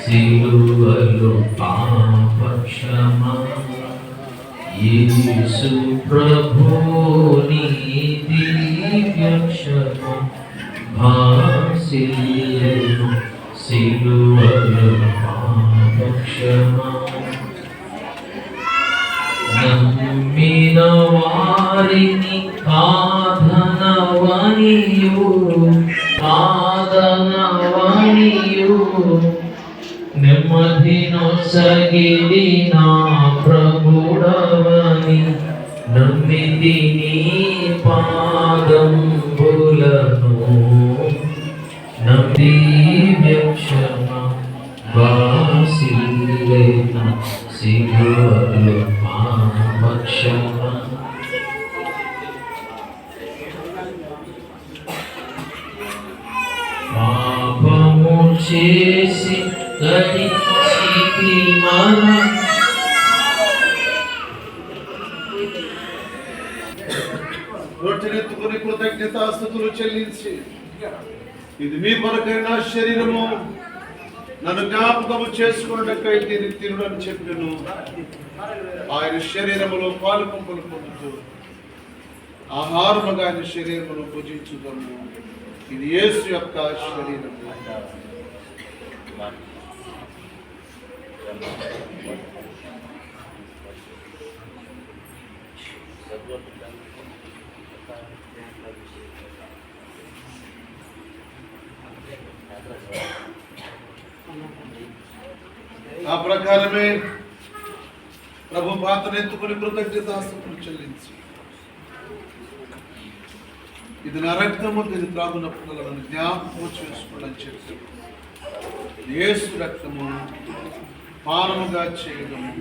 సిలువలో పాపక్షమా యేసు ప్రభుని దివ్యక్షమా భాసిల్లును సిలువలో పాపక్షమా నమ్మిన వారిని కాదనవనియు నెమ్మదినొసగిడి నా ప్రభుడవని నమ్మితి నీ పాదంబులను దివ్యక్షమ బాసిల్లేన సిలువలో పాపక్షమ పాపము చేసి గతించితి రొట్టెనెత్తుకొని కృతజ్ఞతాస్తుతులు చెల్లించి, ఇది మీ కొరకైన శరీరము, నన్ను జ్ఞాపకము చేసుకున్నకై దీన్ని తినుడని చెప్పాను. ఆయన శరీరములో పాలు పంపులు పొందుతూ ఆహారముగా ఆయన శరీరమును భుజించుదాము. ఇది యేసు యొక్క శరీరము. ఆ ప్రకారమే ప్రభు పాత్రను ఎత్తుకుని కృతజ్ఞతాస్తుతులు చెల్లించి, ఇది నా రక్తము, ఇది త్రాగునప్పుడు నన్ను జ్ఞాపకము చేసుకోవడం చెప్పి యేసు రక్తము పానముగా చేయడము.